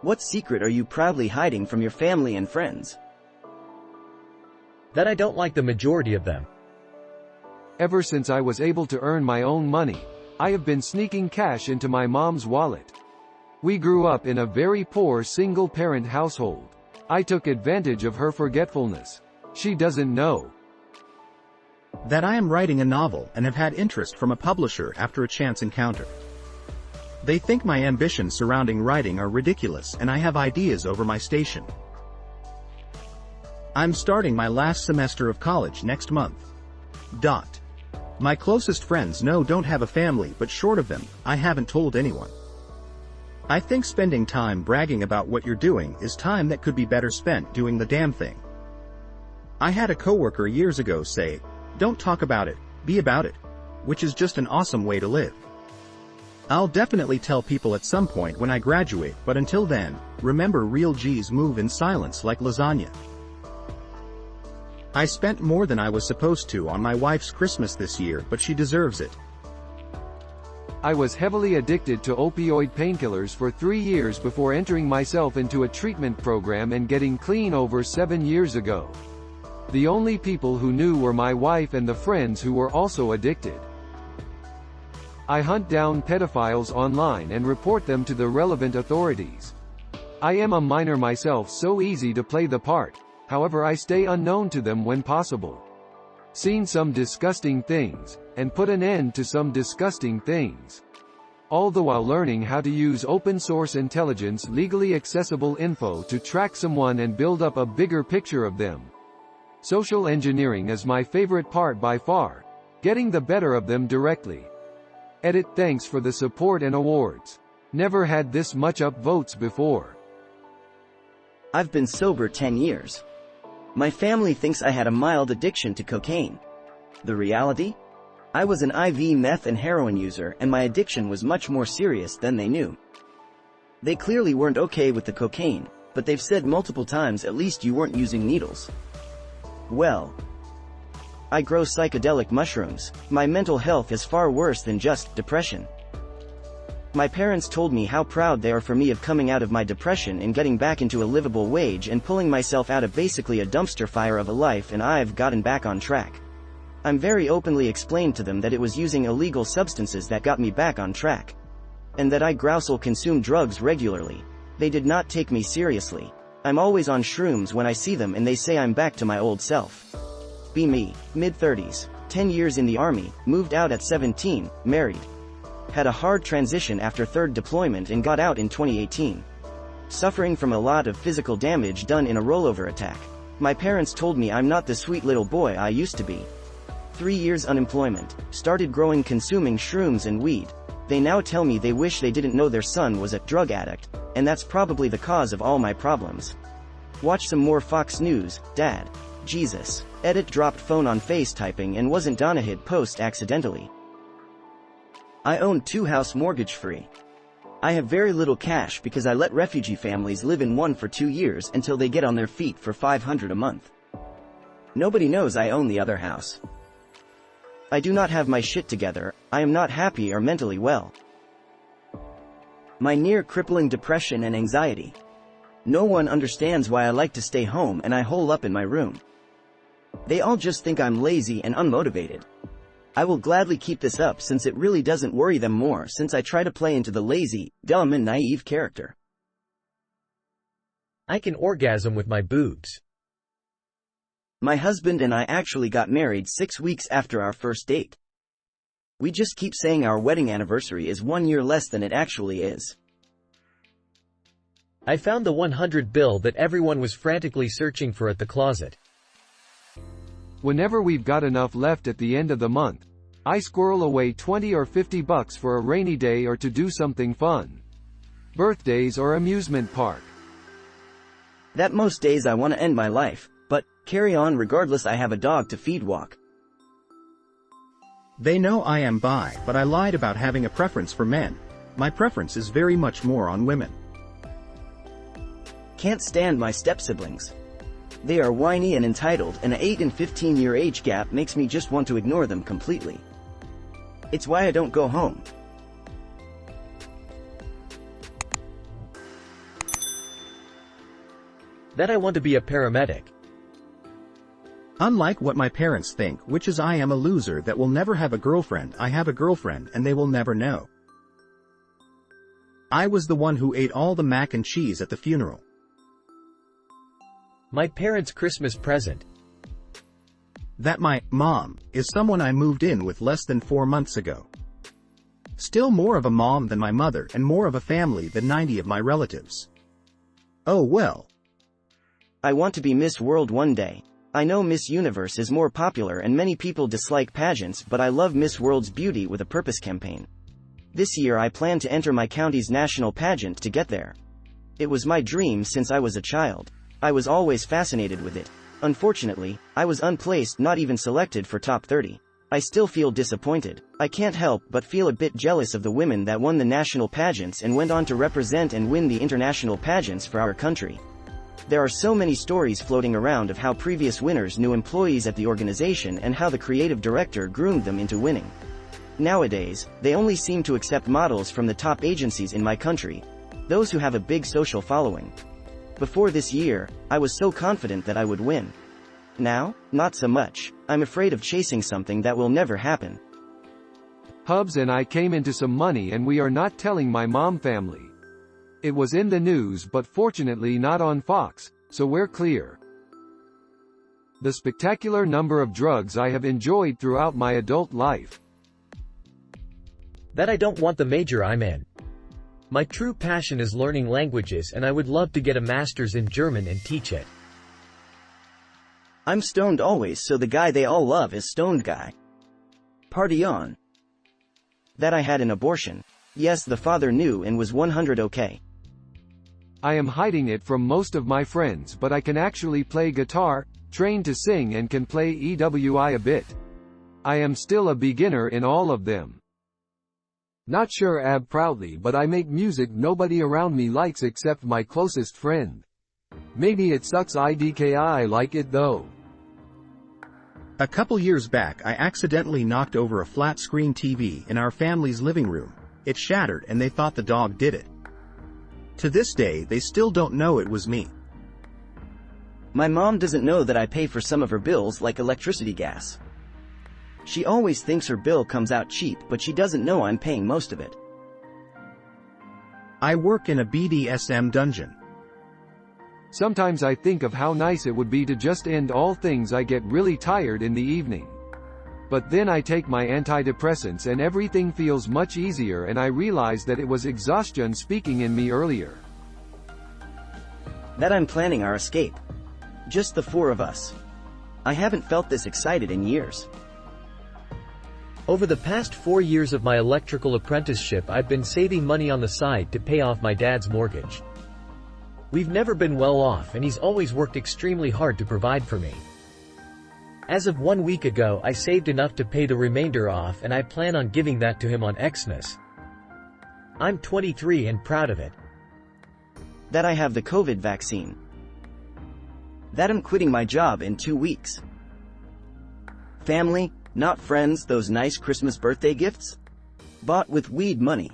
What secret are you proudly hiding from your family and friends? That I don't like the majority of them. Ever since I was able to earn my own money, I have been sneaking cash into my mom's wallet. We grew up in a very poor single-parent household. I took advantage of her forgetfulness. She doesn't know that I am writing a novel and have had interest from a publisher after a chance encounter. They think my ambitions surrounding writing are ridiculous and I have ideas over my station. I'm starting my last semester of college next month. My closest friends don't have a family, but short of them, I haven't told anyone. I think spending time bragging about what you're doing is time that could be better spent doing the damn thing. I had a coworker years ago say, "Don't talk about it, be about it," which is just an awesome way to live. I'll definitely tell people at some point when I graduate, but until then, remember, real G's move in silence like lasagna. I spent more than I was supposed to on my wife's Christmas this year, but she deserves it. I was heavily addicted to opioid painkillers for 3 years before entering myself into a treatment program and getting clean over 7 years ago. The only people who knew were my wife and the friends who were also addicted. I hunt down pedophiles online and report them to the relevant authorities. I am a minor myself, so easy to play the part, however I stay unknown to them when possible. Seen some disgusting things, and put an end to some disgusting things. All the while learning how to use open source intelligence, legally accessible info to track someone and build up a bigger picture of them. Social engineering is my favorite part by far, getting the better of them directly. Edit. Thanks for the support and awards. Never had this much upvotes before. I've been sober 10 years. My family thinks I had a mild addiction to cocaine. The reality? I was an IV meth and heroin user, and my addiction was much more serious than they knew. They clearly weren't okay with the cocaine, but they've said multiple times, "At least you weren't using needles." Well, I grow psychedelic mushrooms. My mental health is far worse than just depression. My parents told me how proud they are for me of coming out of my depression and getting back into a livable wage and pulling myself out of basically a dumpster fire of a life, and I've gotten back on track. I'm very openly explained to them that it was using illegal substances that got me back on track. And that I grousel consume drugs regularly. They did not take me seriously. I'm always on shrooms when I see them, and they say I'm back to my old self. Be me, mid-30s, 10 years in the army, moved out at 17, married. Had a hard transition after 3rd deployment and got out in 2018. Suffering from a lot of physical damage done in a rollover attack. My parents told me I'm not the sweet little boy I used to be. 3 years unemployment, started growing, consuming shrooms and weed. They now tell me they wish they didn't know their son was a drug addict, and that's probably the cause of all my problems. Watch some more Fox News, Dad. Jesus. Edit. Dropped phone on FaceTyping and wasn't done a hit post accidentally. I own 2 house mortgage free. I have very little cash because I let refugee families live in one for 2 years until they get on their feet for $500 a month. Nobody knows I own the other house. I do not have my shit together. I am not happy or mentally well. My near crippling depression and anxiety. No one understands why I like to stay home and I hole up in my room. They all just think I'm lazy and unmotivated. I will gladly keep this up since it really doesn't worry them more, since I try to play into the lazy, dumb and naive character. I can orgasm with my boobs. My husband and I actually got married 6 weeks after our first date. We just keep saying our wedding anniversary is 1 year less than it actually is. I found the 100 bill that everyone was frantically searching for at the closet. Whenever we've got enough left at the end of the month, I squirrel away $20 or $50 for a rainy day or to do something fun. Birthdays or amusement park. That most days I want to end my life, but carry on regardless. I have a dog to feed. Walk. They know I am bi, but I lied about having a preference for men. My preference is very much more on women. Can't stand my step-siblings. They are whiny and entitled, and an 8 and 15-year age gap makes me just want to ignore them completely. It's why I don't go home. That I want to be a paramedic. Unlike what my parents think, which is I am a loser that will never have a girlfriend, I have a girlfriend and they will never know. I was the one who ate all the mac and cheese at the funeral. My parents' Christmas present. That my mom is someone I moved in with less than 4 months ago. Still more of a mom than my mother and more of a family than 90 of my relatives. Oh well. I want to be Miss World one day. I know Miss Universe is more popular and many people dislike pageants, but I love Miss World's Beauty with a Purpose campaign. This year I plan to enter my county's national pageant to get there. It was my dream since I was a child. I was always fascinated with it. Unfortunately, I was unplaced, not even selected for top 30. I still feel disappointed. I can't help but feel a bit jealous of the women that won the national pageants and went on to represent and win the international pageants for our country. There are so many stories floating around of how previous winners knew employees at the organization and how the creative director groomed them into winning. Nowadays, they only seem to accept models from the top agencies in my country, those who have a big social following. Before this year, I was so confident that I would win. Now, not so much. I'm afraid of chasing something that will never happen. Hubs and I came into some money and we are not telling my mom family. It was in the news but fortunately not on Fox, so we're clear. The spectacular number of drugs I have enjoyed throughout my adult life. That I don't want the major I'm in. My true passion is learning languages and I would love to get a master's in German and teach it. I'm stoned always, so the guy they all love is stoned guy. Party on. That I had an abortion. Yes, the father knew and was 100 okay. I am hiding it from most of my friends, but I can actually play guitar, train to sing and can play EWI a bit. I am still a beginner in all of them. Not sure ab proudly, but I make music nobody around me likes except my closest friend. Maybe it sucks IDKI like it though. A couple years back I accidentally knocked over a flat-screen TV in our family's living room. It shattered and they thought the dog did it. To this day they still don't know it was me. My mom doesn't know that I pay for some of her bills like electricity, gas. She always thinks her bill comes out cheap, but she doesn't know I'm paying most of it. I work in a BDSM dungeon. Sometimes I think of how nice it would be to just end all things. I get really tired in the evening. But then I take my antidepressants and everything feels much easier and I realize that it was exhaustion speaking in me earlier. That I'm planning our escape. Just the 4 of us. I haven't felt this excited in years. Over the past 4 years of my electrical apprenticeship I've been saving money on the side to pay off my dad's mortgage. We've never been well off and he's always worked extremely hard to provide for me. As of 1 week ago I saved enough to pay the remainder off and I plan on giving that to him on Xmas. I'm 23 and proud of it. That I have the COVID vaccine. That I'm quitting my job in 2 weeks. Family, not friends, those nice Christmas birthday gifts? Bought with weed money.